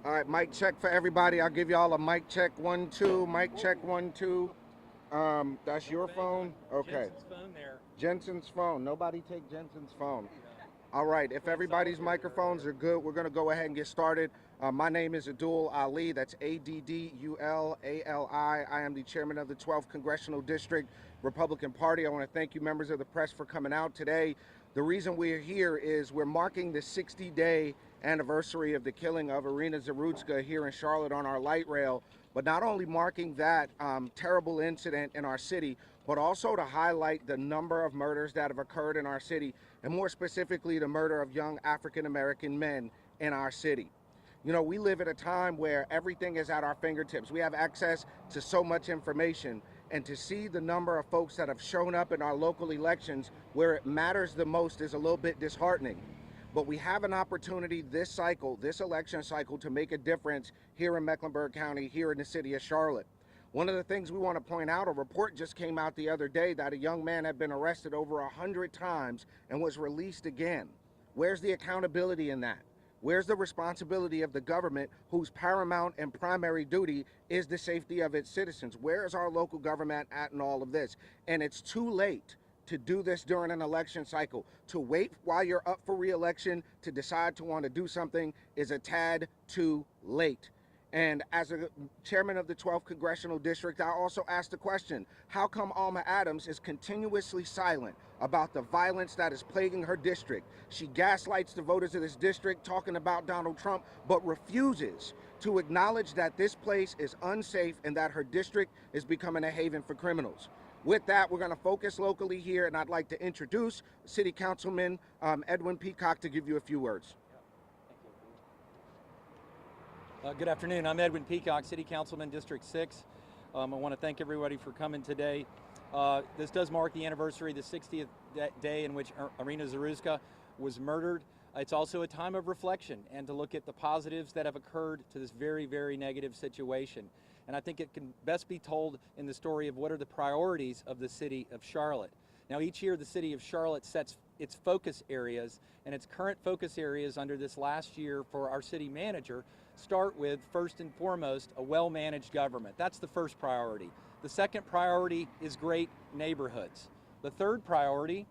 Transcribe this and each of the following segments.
All right, mic check for everybody. I'll give y'all a mic check 1 2. Mic check 1 2. That's your phone? Okay. Jensen's phone there. Jensen's phone. Nobody take Jensen's phone. All right, if everybody's microphones are good, we're going to go ahead and get started. My name is Abdul Ali. That's Addulali. I am the chairman of the 12th Congressional District Republican Party. I want to thank you, members of the press, for coming out today. The reason we're here is we're marking the 60-day anniversary of the killing of Iryna Zarutska here in Charlotte on our light rail, but not only marking that terrible incident in our city, but also to highlight the number of murders that have occurred in our city, and more specifically the murder of young African-American men in our city. You know, we live at a time where everything is at our fingertips. We have access to so much information, and to see the number of folks that have shown up in our local elections where it matters the most is a little bit disheartening. But we have an opportunity this cycle, this election cycle, to make a difference here in Mecklenburg County, here in the city of Charlotte. One of the things we want to point out, a report just came out the other day that a young man had been arrested over 100 times and was released again. Where's the accountability in that? Where's the responsibility of the government, whose paramount and primary duty is the safety of its citizens? Where is our local government at in all of this? And it's too late to do this during an election cycle. To wait while you're up for re-election to decide to want to do something is a tad too late. And as a chairman of the 12th Congressional District, I also asked the question, how come Alma Adams is continuously silent about the violence that is plaguing her district? She gaslights the voters of this district talking about Donald Trump, but refuses to acknowledge that this place is unsafe and that her district is becoming a haven for criminals. With that, we're going to focus locally here, and I'd like to introduce City Councilman Edwin Peacock to give you a few words. Good afternoon. I'm Edwin Peacock, City Councilman, District 6. I want to thank everybody for coming today. This does mark the anniversary of the 60th day in which Iryna Zarutska was murdered. It's also a time of reflection and to look at the positives that have occurred to this very, very negative situation. And I think it can best be told in the story of what are the priorities of the city of Charlotte. Now, each year the city of Charlotte sets its focus areas, and its current focus areas under this last year for our city manager start with, first and foremost, a well-managed government. That's the first priority. The second priority is great neighborhoods. The third priority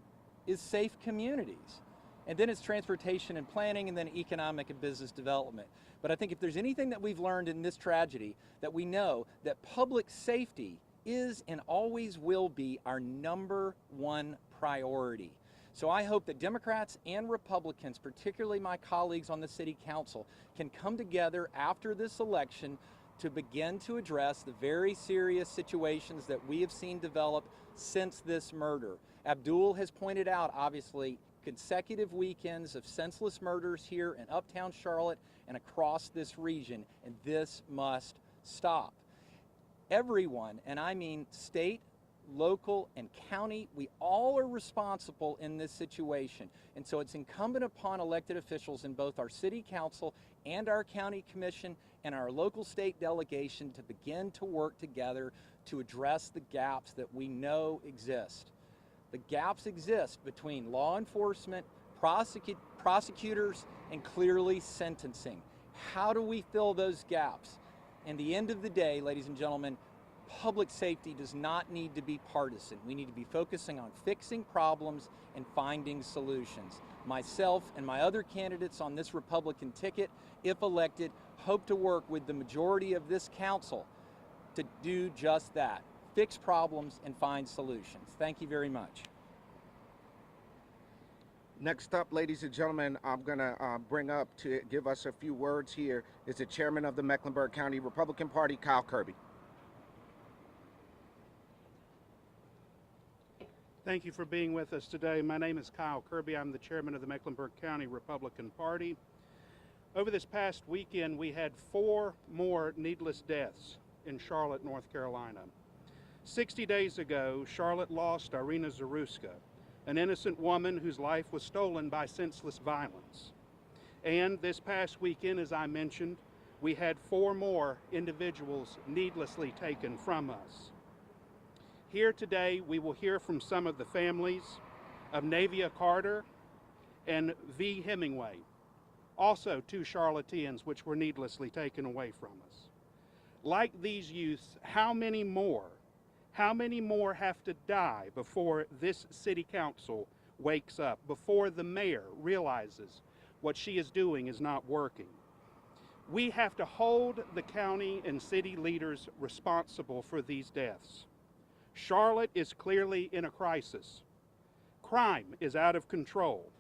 is safe communities. And then it's transportation and planning, and then economic and business development. But I think if there's anything that we've learned in this tragedy, that we know that public safety is and always will be our #1 priority. So I hope that Democrats and Republicans, particularly my colleagues on the City Council, can come together after this election to begin to address the very serious situations that we have seen develop since this murder. Abdul has pointed out, obviously, consecutive weekends of senseless murders here in uptown Charlotte and across this region, and this must stop. Everyone, and I mean state, local, and county, we all are responsible in this situation. And so it's incumbent upon elected officials in both our city council and our county commission and our local state delegation to begin to work together to address the gaps that we know exist. The gaps exist between law enforcement, prosecutors, and clearly sentencing. How do we fill those gaps? In the end of the day, ladies and gentlemen, public safety does not need to be partisan. We need to be focusing on fixing problems and finding solutions. Myself and my other candidates on this Republican ticket, if elected, hope to work with the majority of this council to do just that. Fix problems and find solutions. Thank you very much. Next up, ladies and gentlemen, I'm going to bring up to give us a few words here is the chairman of the Mecklenburg County Republican Party, Kyle Kirby. Thank you for being with us today. My name is Kyle Kirby. I'm the chairman of the Mecklenburg County Republican Party. Over this past weekend, we had 4 more needless deaths in Charlotte, North Carolina. 60 days ago, Charlotte lost Iryna Zarutska, an innocent woman whose life was stolen by senseless violence. And this past weekend, as I mentioned, we had 4 more individuals needlessly taken from us. Here today, we will hear from some of the families of Navia Carter and V. Hemingway, also 2 Charlotteans which were needlessly taken away from us. Like these youths, how many more have to die before this city council wakes up, before the mayor realizes what she is doing is not working? We have to hold the county and city leaders responsible for these deaths. Charlotte is clearly in a crisis. Crime is out of control,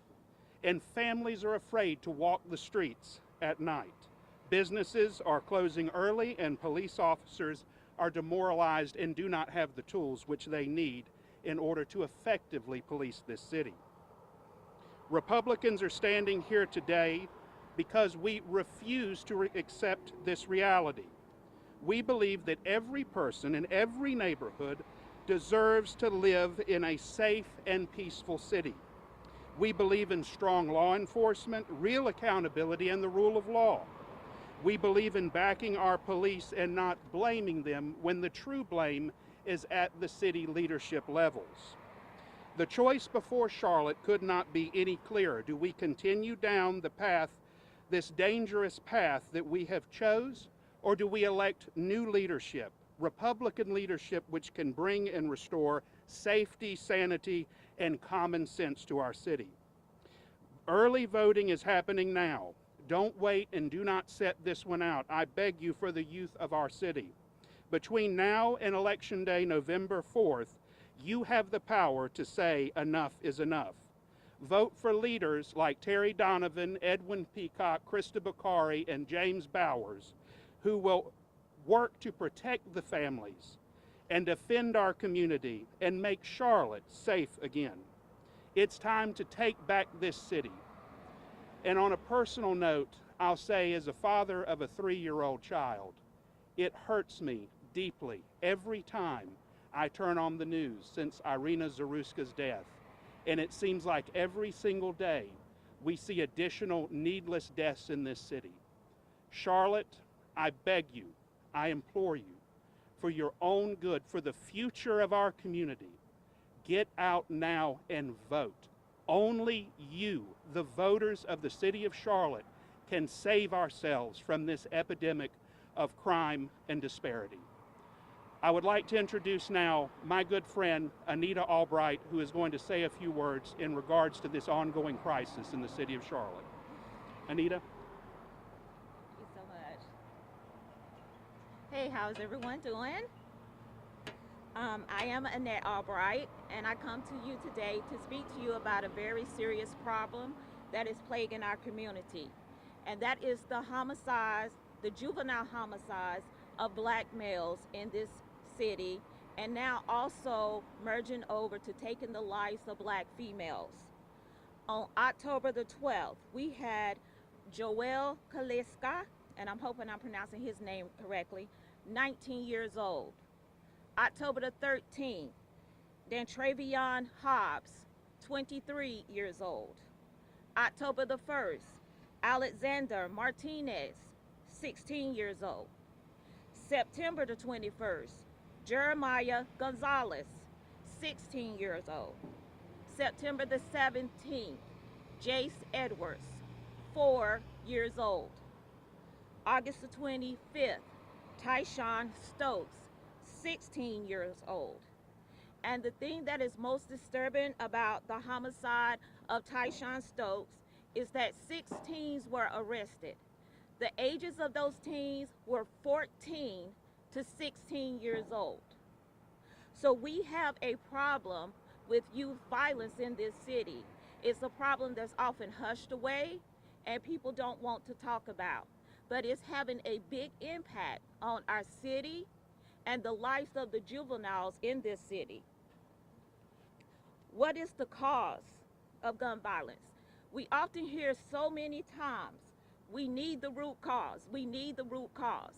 and families are afraid to walk the streets at night. Businesses are closing early, and police officers are demoralized and do not have the tools which they need in order to effectively police this city. Republicans are standing here today because we refuse to accept this reality. We believe that every person in every neighborhood deserves to live in a safe and peaceful city. We believe in strong law enforcement, real accountability, and the rule of law. We believe in backing our police and not blaming them when the true blame is at the city leadership levels. The choice before Charlotte could not be any clearer. Do we continue down the path, this dangerous path that we have chose, or do we elect new leadership, Republican leadership, which can bring and restore safety, sanity, and common sense to our city? Early voting is happening now. Don't wait and do not set this one out. I beg you for the youth of our city. Between now and Election Day, November 4th, you have the power to say enough is enough. Vote for leaders like Terry Donovan, Edwin Peacock, Krista Bakari, and James Bowers, who will work to protect the families and defend our community and make Charlotte safe again. It's time to take back this city. And on a personal note, I'll say, as a father of a 3-year-old child, it hurts me deeply every time I turn on the news since Iryna Zarutska's death. And it seems like every single day we see additional needless deaths in this city. Charlotte, I beg you, I implore you, for your own good, for the future of our community, get out now and vote. Only you, the voters of the city of Charlotte, can save ourselves from this epidemic of crime and disparity. I would like to introduce now my good friend, Anita Albright, who is going to say a few words in regards to this ongoing crisis in the city of Charlotte. Anita? Thank you so much. Hey, how's everyone doing? I am Annette Albright, and I come to you today to speak to you about a very serious problem that is plaguing our community, and that is the homicides, the juvenile homicides of black males in this city, and now also merging over to taking the lives of black females. On October the 12th, we had Joel Kaliska, and I'm hoping I'm pronouncing his name correctly, 19 years old. October the 13th, Dantravion Hobbs, 23 years old. October the 1st, Alexander Martinez, 16 years old. September the 21st, Jeremiah Gonzalez, 16 years old. September the 17th, Jace Edwards, 4 years old. August the 25th, Tyshawn Stokes, 16 years old. And the thing that is most disturbing about the homicide of Tyshawn Stokes is that 6 teens were arrested. The ages of those teens were 14 to 16 years old. So we have a problem with youth violence in this city. It's a problem that's often hushed away and people don't want to talk about, but it's having a big impact on our city and the lives of the juveniles in this city. What is the cause of gun violence? We often hear so many times, we need the root cause, we need the root cause.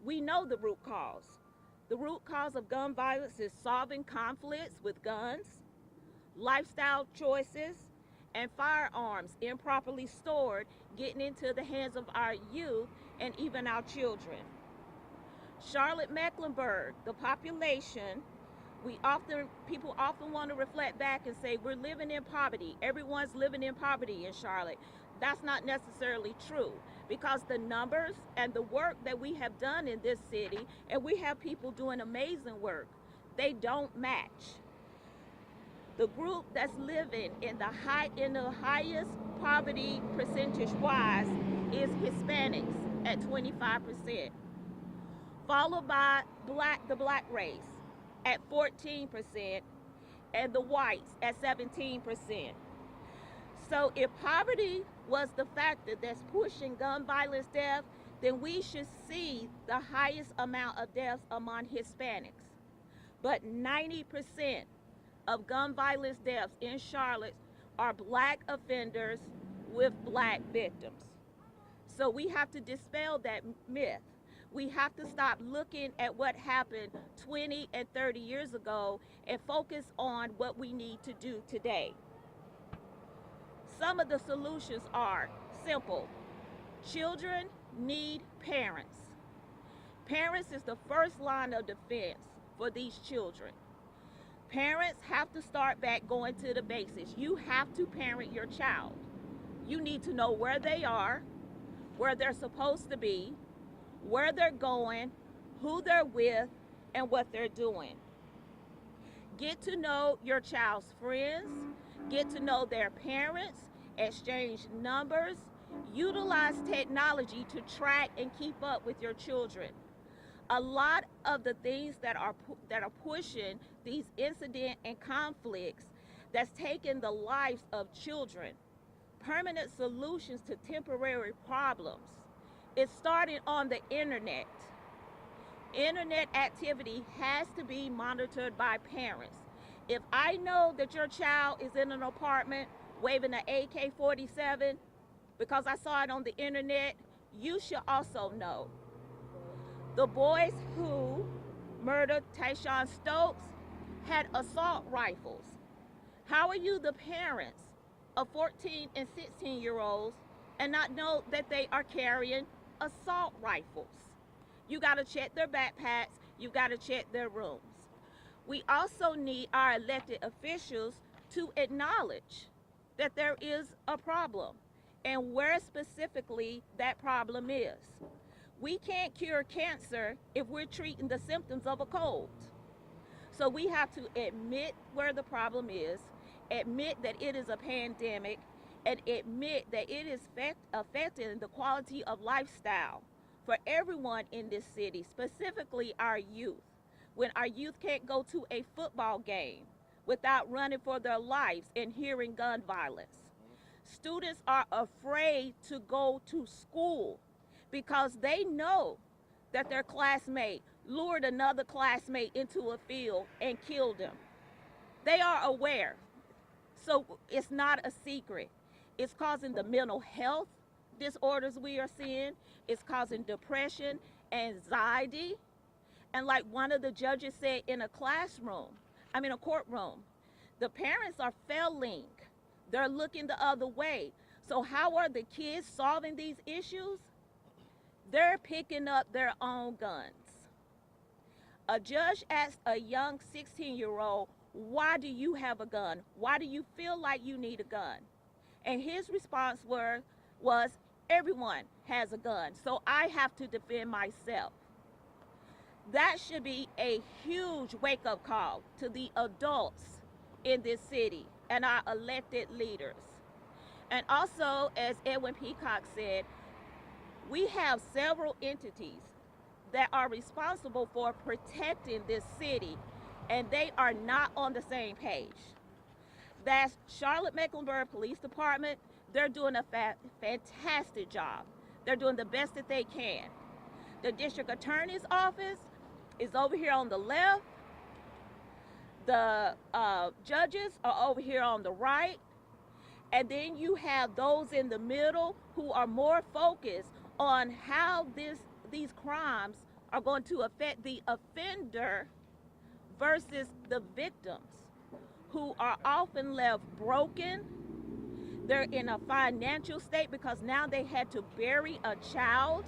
We know the root cause. The root cause of gun violence is solving conflicts with guns, lifestyle choices, and firearms improperly stored getting into the hands of our youth and even our children. Charlotte Mecklenburg, the population, people often want to reflect back and say we're living in poverty. Everyone's living in poverty in Charlotte. That's not necessarily true, because the numbers and the work that we have done in this city, and we have people doing amazing work, they don't match. The group that's living in the highest poverty percentage-wise is Hispanics at 25%, followed by the black race at 14%, and the whites at 17%. So if poverty was the factor that's pushing gun violence death, then we should see the highest amount of deaths among Hispanics. But 90% of gun violence deaths in Charlotte are black offenders with black victims. So we have to dispel that myth. We have to stop looking at what happened 20 and 30 years ago and focus on what we need to do today. Some of the solutions are simple. Children need parents. Parents is the first line of defense for these children. Parents have to start back going to the basics. You have to parent your child. You need to know where they are, where they're supposed to be, where they're going, who they're with, and what they're doing. Get to know your child's friends, get to know their parents, exchange numbers, utilize technology to track and keep up with your children. A lot of the things that are pushing these incidents and conflicts that's taking the lives of children, permanent solutions to temporary problems, is starting on the internet. Internet activity has to be monitored by parents. If I know that your child is in an apartment waving an AK-47, because I saw it on the internet, you should also know. The boys who murdered Tayshaun Stokes had assault rifles. How are you the parents of 14 and 16-year-olds and not know that they are carrying assault rifles? You got to check their backpacks. You got to check their rooms. We also need our elected officials to acknowledge that there is a problem and where specifically that problem is. We can't cure cancer if we're treating the symptoms of a cold. So we have to admit where the problem is, admit that it is a pandemic, and admit that it is affecting the quality of lifestyle for everyone in this city, specifically our youth. When our youth can't go to a football game without running for their lives and hearing gun violence. Students are afraid to go to school because they know that their classmate lured another classmate into a field and killed him. They are aware. So it's not a secret. It's causing the mental health disorders we are seeing. It's causing depression, anxiety. And like one of the judges said in a courtroom, the parents are failing. They're looking the other way. So how are the kids solving these issues? They're picking up their own guns. A judge asked a young 16-year-old, why do you have a gun? Why do you feel like you need a gun? And his response was everyone has a gun, so I have to defend myself. That should be a huge wake-up call to the adults in this city and our elected leaders. And also, as Edwin Peacock said, we have several entities that are responsible for protecting this city, and they are not on the same page. That's Charlotte-Mecklenburg Police Department. They're doing a fantastic job. They're doing the best that they can. The District Attorney's Office is over here on the left. The judges are over here on the right. And then you have those in the middle who are more focused on how these crimes are going to affect the offender versus the victims, who are often left broken. They're in a financial state because now they had to bury a child.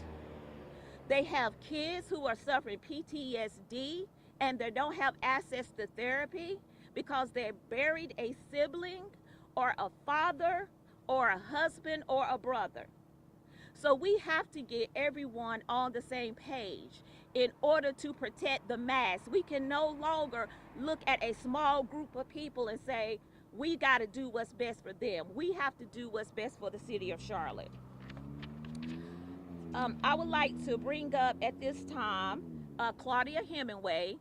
They have kids who are suffering PTSD and they don't have access to therapy because they buried a sibling or a father or a husband or a brother. So we have to get everyone on the same page in order to protect the mass. We can no longer look at a small group of people and say, we got to do what's best for them. We have to do what's best for the city of Charlotte. I would like to bring up at this time Claudia Hemingway.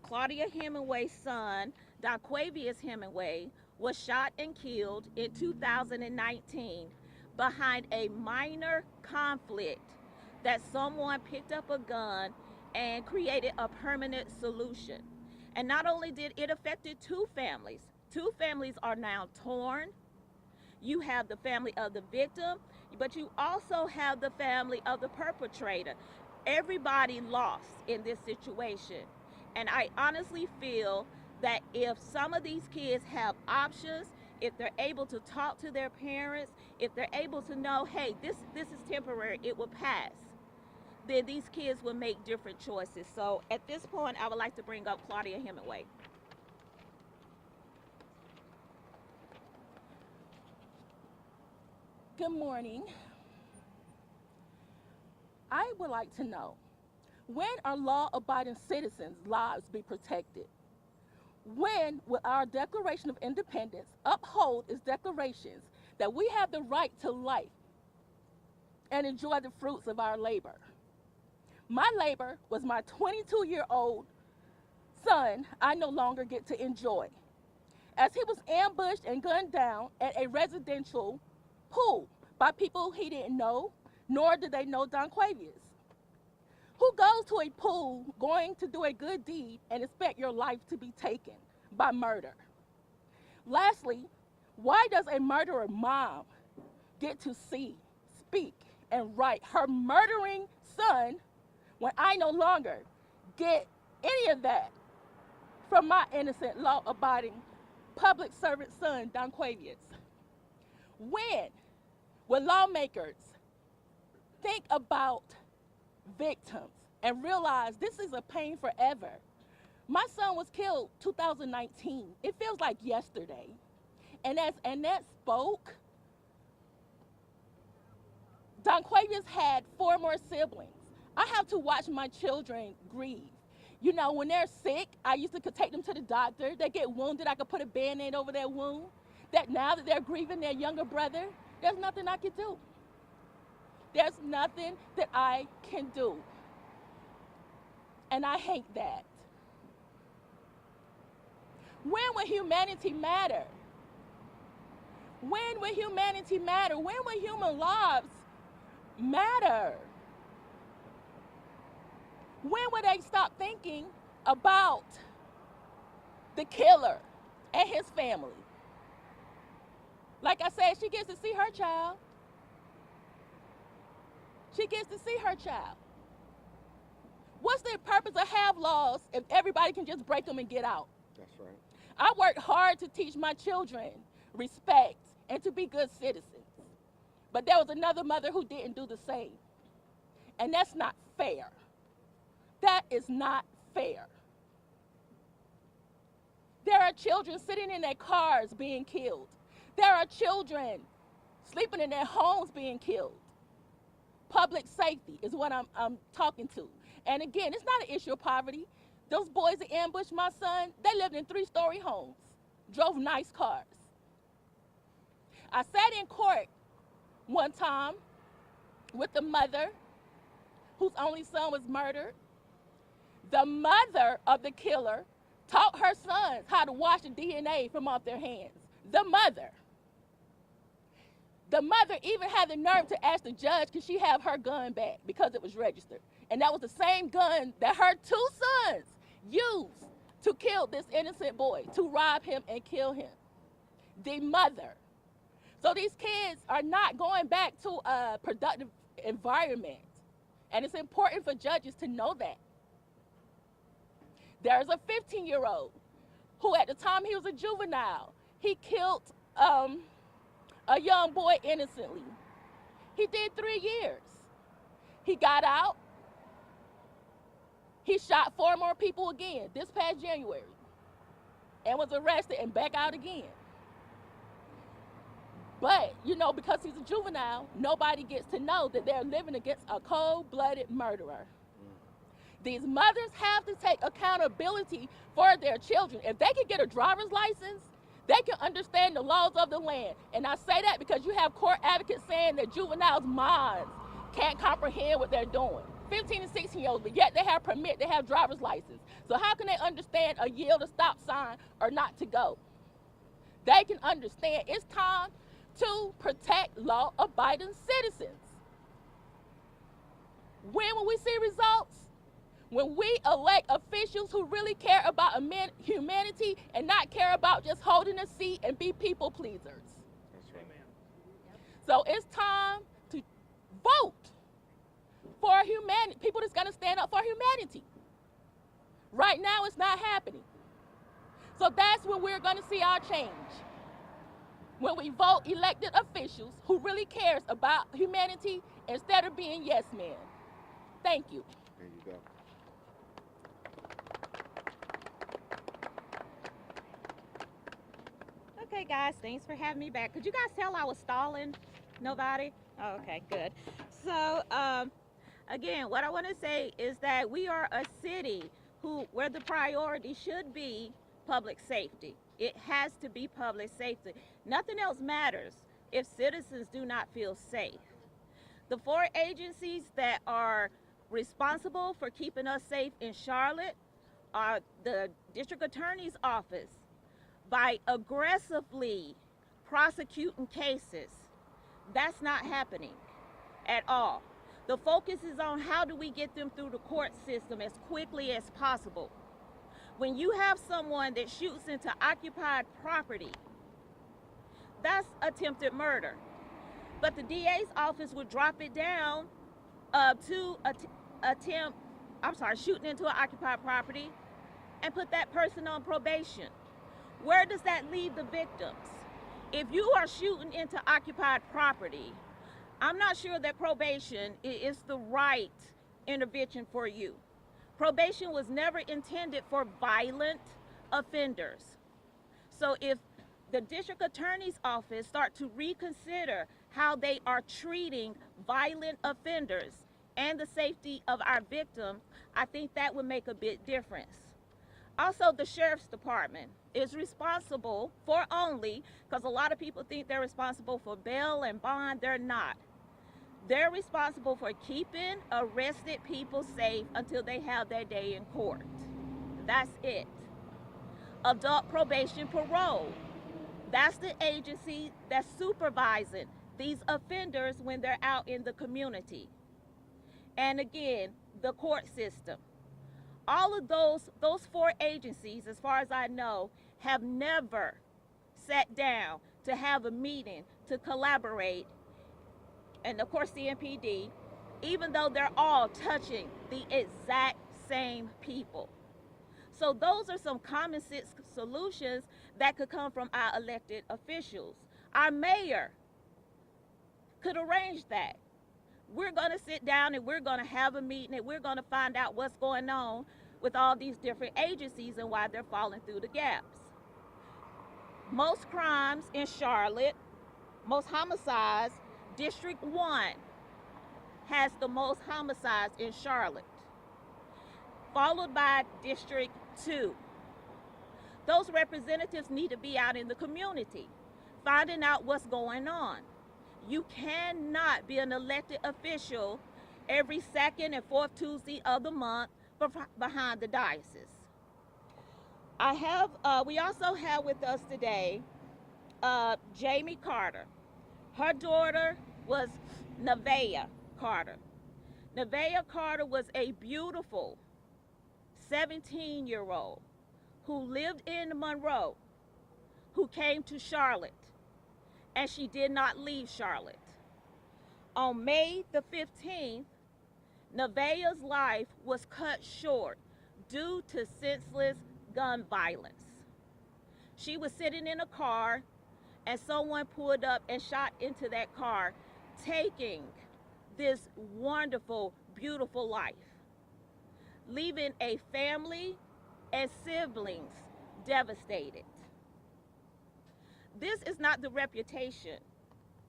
Claudia Hemingway's son, Donquavius Hemingway, was shot and killed in 2019 behind a minor conflict that someone picked up a gun and created a permanent solution. And not only did it affected two families are now torn. You have the family of the victim, but you also have the family of the perpetrator. Everybody lost in this situation. And I honestly feel that if some of these kids have options, if they're able to talk to their parents, if they're able to know, hey, this is temporary, it will pass, then these kids will make different choices. So at this point, I would like to bring up Claudia Hemingway. Good morning. I would like to know, when are law-abiding citizens' lives be protected? When will our Declaration of Independence uphold its declarations that we have the right to life and enjoy the fruits of our labor? My labor was my 22-year-old son I no longer get to enjoy, as he was ambushed and gunned down at a residential pool by people he didn't know, nor did they know Donquavius. Who goes to a pool going to do a good deed and expect your life to be taken by murder? Lastly, why does a murderer mom get to see, speak, and write her murdering son when I no longer get any of that from my innocent, law-abiding, public servant son, Donquavius? When will lawmakers think about victims and realize this is a pain forever? My son was killed 2019. It feels like yesterday. And as Annette spoke, Donquavius had 4 more siblings. I have to watch my children grieve. You know, when they're sick, I used to take them to the doctor. They get wounded, I could put a Band-Aid over their wound. That now that they're grieving their younger brother, there's nothing I can do. There's nothing that I can do. And I hate that. When will humanity matter? When will humanity matter? When will human lives matter? When will they stop thinking about the killer and his family? Like I said, she gets to see her child. She gets to see her child. What's the purpose of have laws if everybody can just break them and get out? That's right. I worked hard to teach my children respect and to be good citizens. But there was another mother who didn't do the same. And that's not fair. That is not fair. There are children sitting in their cars being killed. There are children sleeping in their homes being killed. Public safety is what I'm talking to. And again, it's not an issue of poverty. Those boys that ambushed my son, they lived in 3-story homes, drove nice cars. I sat in court one time with the mother whose only son was murdered. The mother of the killer taught her sons how to wash the DNA from off their hands. The mother. The mother even had the nerve to ask the judge, could she have her gun back because it was registered? And that was the same gun that her 2 sons used to kill this innocent boy, to rob him and kill him. The mother. So these kids are not going back to a productive environment. And it's important for judges to know that. There's a 15-year-old who at the time he was a juvenile, he killed a young boy innocently. He did 3 years. He got out. He shot 4 more people again this past January and was arrested and back out again. But, you know, because he's a juvenile, nobody gets to know that they're living against a cold-blooded murderer. These mothers have to take accountability for their children. If they can get a driver's license, they can understand the laws of the land. And I say that because you have court advocates saying that juveniles' minds can't comprehend what they're doing. 15 and 16-year-olds, but yet they have permit, they have driver's license. So how can they understand a yield, a stop sign, or not to go? They can understand it's time to protect law-abiding citizens. When will we see results? When we elect officials who really care about humanity and not care about just holding a seat and be people pleasers. That's right. So it's time to vote for humanity, people that's gonna stand up for humanity. Right now it's not happening. So that's when we're gonna see our change. When we vote elected officials who really cares about humanity instead of being yes men. Thank you. There you go. Okay, guys, thanks for having me back. Could you guys tell I was stalling? Nobody? Oh, okay, good. So, again, what I want to say is that we are a city where the priority should be public safety. It has to be public safety. Nothing else matters if citizens do not feel safe. The 4 agencies that are responsible for keeping us safe in Charlotte are the District Attorney's Office. By aggressively prosecuting cases, that's not happening at all. The focus is on how do we get them through the court system as quickly as possible. When you have someone that shoots into occupied property, that's attempted murder. but the DA's office would drop it down to attempt, shooting into an occupied property and put that person on probation. Where does that leave the victims? If you are shooting into occupied property, I'm not sure that probation is the right intervention for you. Probation was never intended for violent offenders. So if the district attorney's office start to reconsider how they are treating violent offenders and the safety of our victims, I think that would make a big difference. Also, the sheriff's department is responsible for only, because a lot of people think they're responsible for bail and bond, they're not. They're responsible for keeping arrested people safe until they have their day in court. That's it. Adult probation parole. That's the agency that's supervising these offenders when they're out in the community. And again, the court system. All of those four agencies, as far as I know, have never sat down to have a meeting to collaborate, and of course CMPD, even though they're all touching the exact same people. So those are some common sense solutions that could come from our elected officials. Our mayor could arrange that. We're going to sit down and we're going to have a meeting and we're going to find out what's going on with all these different agencies and why they're falling through the gaps. Most crimes in Charlotte, most homicides, District 1 has the most homicides in Charlotte, followed by District 2. Those representatives need to be out in the community, finding out what's going on. You cannot be an elected official every second and fourth Tuesday of the month behind the diocese. We also have with us today Jamie Carter. Her daughter was Nevaeh Carter. Nevaeh Carter was a beautiful 17-year-old who lived in Monroe, who came to Charlotte, and she did not leave Charlotte. On May the 15th, Nevaeh's life was cut short due to senseless gun violence. She was sitting in a car and someone pulled up and shot into that car, taking this wonderful, beautiful life, leaving a family and siblings devastated. This is not the reputation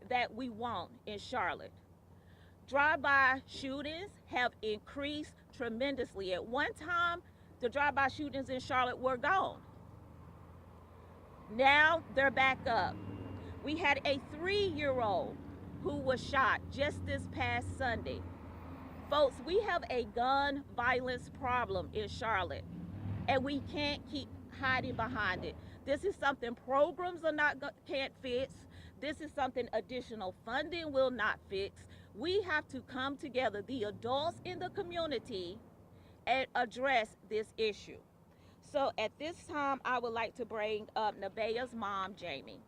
that we want in Charlotte. Drive-by shootings have increased tremendously. At one time, the drive-by shootings in Charlotte were gone. Now they're back up. We had a 3-year-old who was shot just this past Sunday. Folks, we have a gun violence problem in Charlotte, and we can't keep hiding behind it. This is something programs can't fix. This is something additional funding will not fix. We have to come together, the adults in the community, and address this issue. So at this time, I would like to bring up Nevaeh's mom, Jamie.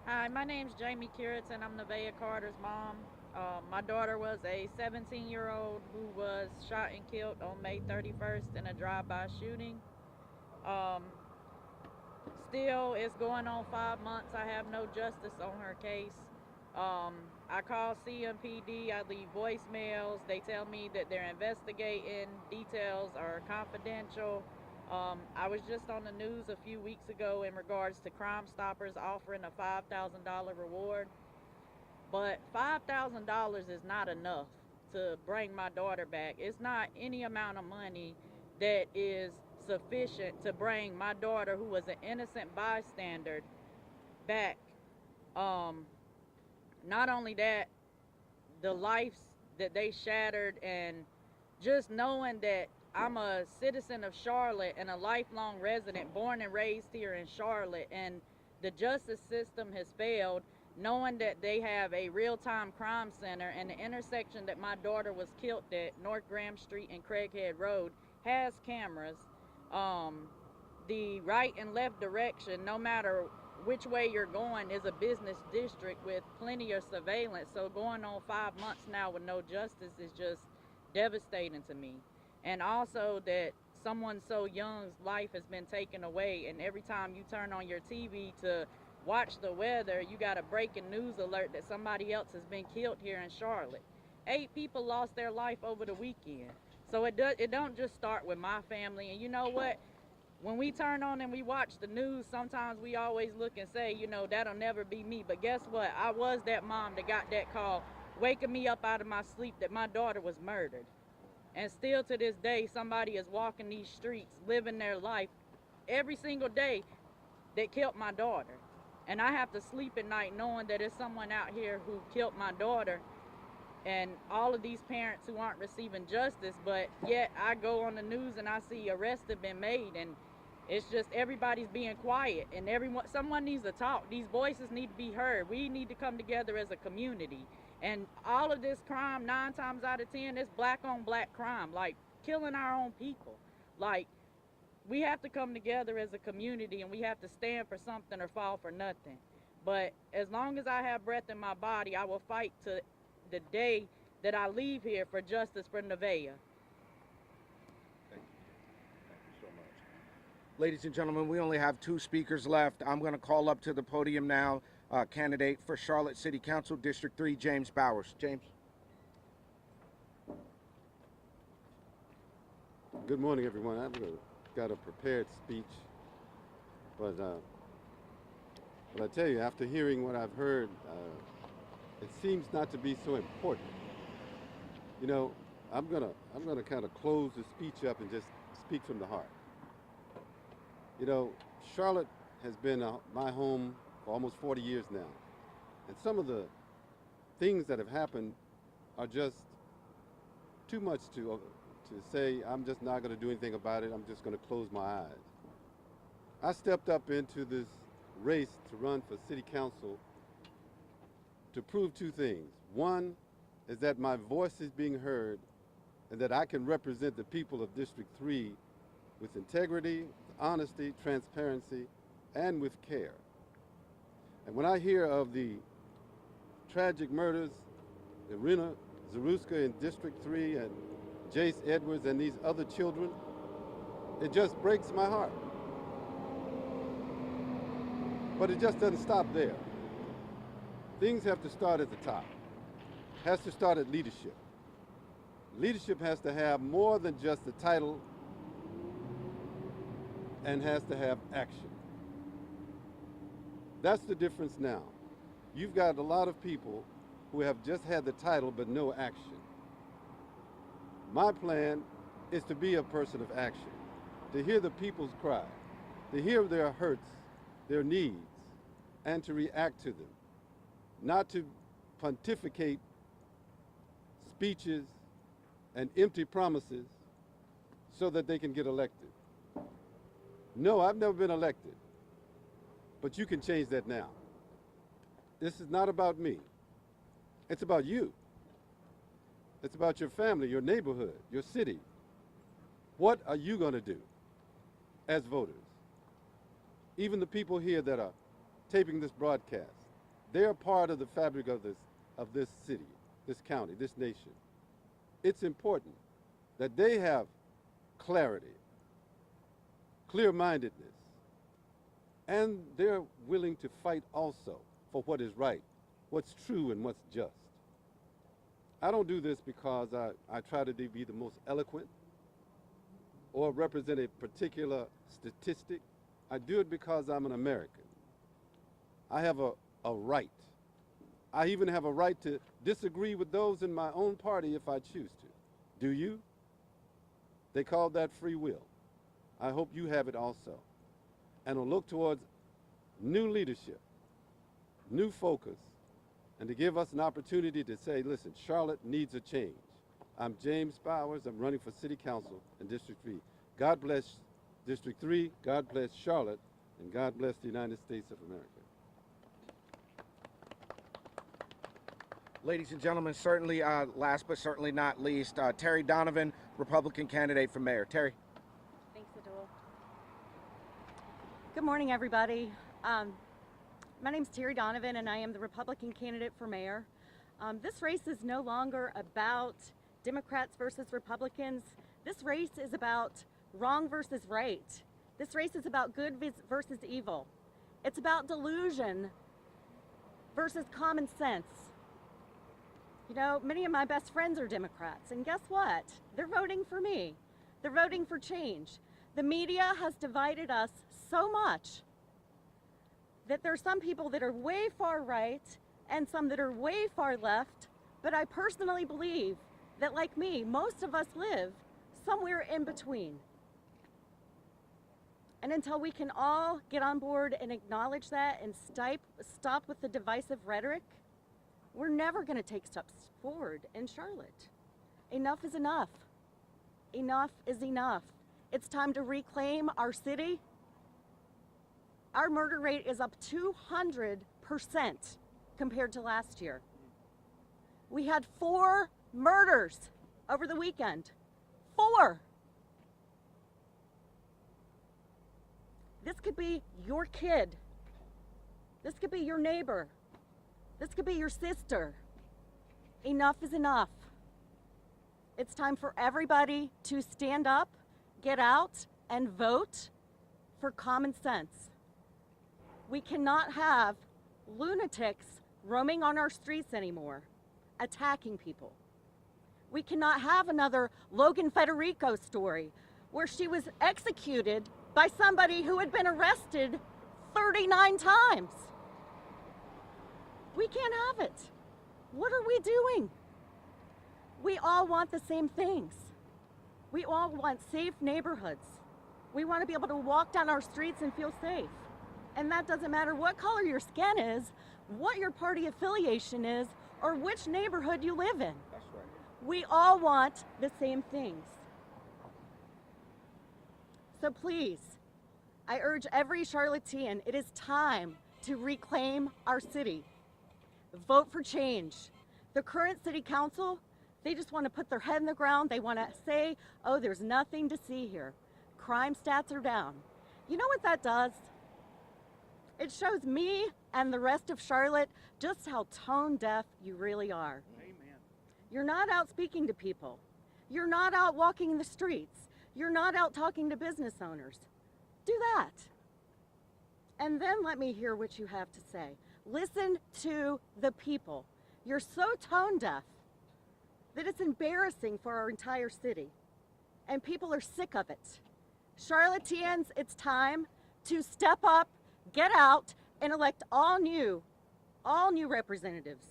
Hi, my name's Jamie Curitz, and I'm Nevaeh Carter's mom. My daughter was a 17-year-old who was shot and killed on May 31st in a drive-by shooting. Still, it's going on 5 months. I have no justice on her case. I call CMPD, I leave voicemails. They tell me that they're investigating. Details are confidential. I was just on the news a few weeks ago in regards to Crime Stoppers offering a $5,000 reward. But $5,000 is not enough to bring my daughter back. It's not any amount of money that is sufficient to bring my daughter, who was an innocent bystander, back. Not only that, the lives that they shattered, and just knowing that I'm a citizen of Charlotte and a lifelong resident, born and raised here in Charlotte, and the justice system has failed, knowing that they have a real-time crime center and the intersection that my daughter was killed at, North Graham Street and Craighead Road, has cameras. the right and left direction, no matter which way you're going, is a business district with plenty of surveillance. So going on 5 months now with no justice is just devastating to me. And also that someone so young's life has been taken away, and every time you turn on your TV to watch the weather, you got a breaking news alert that somebody else has been killed here in Charlotte. 8 people lost their life over the weekend. So it don't just start with my family. And you know what? When we turn on and we watch the news, sometimes we always look and say, you know, that'll never be me. But guess what? I was that mom that got that call, waking me up out of my sleep that my daughter was murdered. And still to this day, somebody is walking these streets, living their life every single day that killed my daughter. And I have to sleep at night knowing that there's someone out here who killed my daughter, and all of these parents who aren't receiving justice, but yet I go on the news and I see arrests have been made, and it's just everybody's being quiet, and someone needs to talk. These voices need to be heard. We need to come together as a community. And all of this crime, 9 times out of 10, it's black on black crime, like killing our own people. Like, we have to come together as a community, and we have to stand for something or fall for nothing. But as long as I have breath in my body, I will fight to the day that I leave here for justice for Nevaeh. Thank you. Thank you so much. Ladies and gentlemen, we only have 2 speakers left. I'm going to call up to the podium now, candidate for Charlotte City Council, District 3, James Bowers. James. Good morning, everyone. I've got a prepared speech, but I tell you, after hearing what I've heard, it seems not to be so important. You know, I'm gonna kind of close the speech up and just speak from the heart. You know, Charlotte has been my home for almost 40 years now, and some of the things that have happened are just too much to say I'm just not going to do anything about it. I'm just going to close my eyes. I stepped up into this race to run for city council to prove 2 things. One is that my voice is being heard and that I can represent the people of District 3 with integrity, honesty, transparency, and with care. And when I hear of the tragic murders, Iryna Zarutska in District 3 and Jace Edwards and these other children, it just breaks my heart. But it just doesn't stop there. Things have to start at the top. It has to start at leadership. Leadership has to have more than just the title and has to have action. That's the difference now. You've got a lot of people who have just had the title but no action. My plan is to be a person of action, to hear the people's cry, to hear their hurts, their needs, and to react to them. Not to pontificate speeches and empty promises so that they can get elected. No, I've never been elected, but you can change that now. This is not about me. It's about you. It's about your family, your neighborhood, your city. What are you going to do as voters? Even the people here that are taping this broadcast, they are part of the fabric of this city, this county, this nation. It's important that they have clarity, clear-mindedness, and they're willing to fight also for what is right, what's true, and what's just. I don't do this because I try to be the most eloquent or represent a particular statistic. I do it because I'm an American. I have a right. I even have a right to disagree with those in my own party if I choose to. Do you? They call that free will. I hope you have it also. And will look towards new leadership, new focus, and to give us an opportunity to say, listen, Charlotte needs a change. I'm James Bowers. I'm running for City Council in District 3. God bless District 3, God bless Charlotte, and God bless the United States of America. Ladies and gentlemen, certainly last but certainly not least, Terry Donovan, Republican candidate for mayor. Terry. Thanks, Adol. Good morning, everybody. My name's Terry Donovan, and I am the Republican candidate for mayor. This race is no longer about Democrats versus Republicans. This race is about wrong versus right. This race is about good versus evil. It's about delusion versus common sense. You know, many of my best friends are Democrats, and guess what? They're voting for me. They're voting for change. The media has divided us so much that there are some people that are way far right and some that are way far left, but I personally believe that, like me, most of us live somewhere in between. And until we can all get on board and acknowledge that and stop with the divisive rhetoric, we're never going to take steps forward in Charlotte. Enough is enough. Enough is enough. It's time to reclaim our city. Our murder rate is up 200% compared to last year. We had 4 murders over the weekend. 4. This could be your kid. This could be your neighbor. This could be your sister. Enough is enough. It's time for everybody to stand up, get out, and vote for common sense. We cannot have lunatics roaming on our streets anymore, attacking people. We cannot have another Logan Federico story where she was executed by somebody who had been arrested 39 times. We can't have it. What are we doing? We all want the same things. We all want safe neighborhoods. We want to be able to walk down our streets and feel safe. And that doesn't matter what color your skin is, what your party affiliation is, or which neighborhood you live in. That's right. We all want the same things. So please, I urge every Charlottean, it is time to reclaim our city. Vote for change. The current city council, they just want to put their head in the ground. They want to say, oh, there's nothing to see here. Crime stats are down. You know what that does? It shows me and the rest of Charlotte just how tone deaf you really are. Amen. You're not out speaking to people. You're not out walking the streets. You're not out talking to business owners. Do that. And then let me hear what you have to say. Listen to the people. You're so tone deaf that it's embarrassing for our entire city. And people are sick of it. Charlotteans, it's time to step up, get out, and elect all new representatives.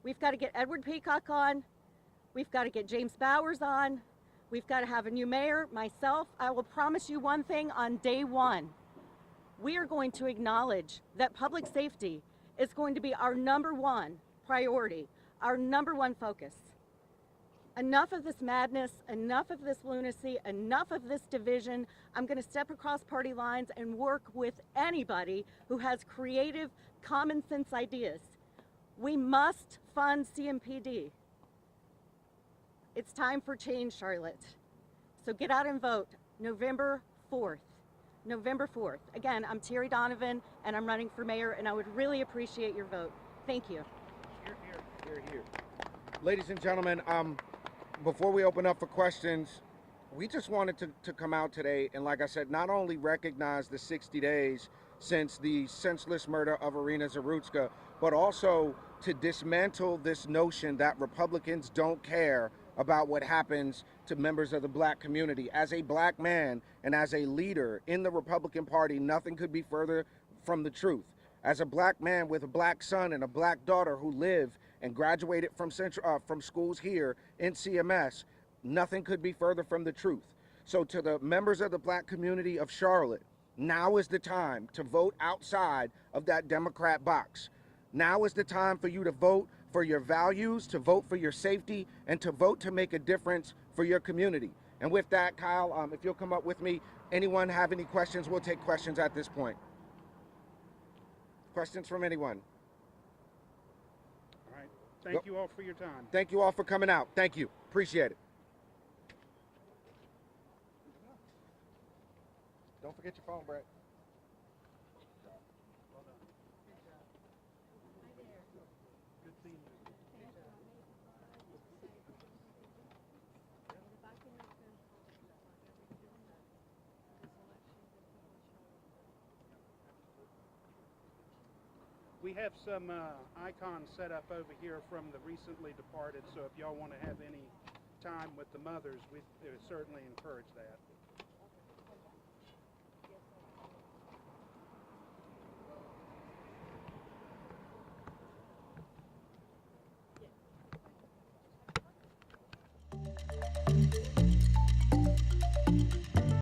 We've got to get Edward Peacock on. We've got to get James Bowers on. We've got to have a new mayor, myself. I will promise you one thing on day one. We are going to acknowledge that public safety is going to be our #1 priority, our #1 focus. Enough of this madness, enough of this lunacy, enough of this division. I'm going to step across party lines and work with anybody who has creative, common sense ideas. We must fund CMPD. It's time for change, Charlotte. So get out and vote November 4th. November 4th. Again, I'm Terry Donovan, and I'm running for mayor, and I would really appreciate your vote. Thank you. Here, here, here, here. Ladies and gentlemen, before we open up for questions, we just wanted to come out today and, like I said, not only recognize the 60 days since the senseless murder of Iryna Zarutska, but also to dismantle this notion that Republicans don't care about what happens to members of the black community. As a black man and as a leader in the Republican Party, nothing could be further from the truth. As a black man with a black son and a black daughter who live and graduated from schools here in CMS, nothing could be further from the truth. So to the members of the black community of Charlotte, now is the time to vote outside of that Democrat box. Now is the time for you to vote for your values, to vote for your safety, and to vote to make a difference for your community. And with that, Kyle, if you'll come up with me, anyone have any questions? We'll take questions at this point. Questions from anyone? All right. Thank you all for your time. Thank you all for coming out. Thank you. Appreciate it. Don't forget your phone, Brett. We have some icons set up over here from the recently departed, so if y'all want to have any time with the mothers, we certainly encourage that.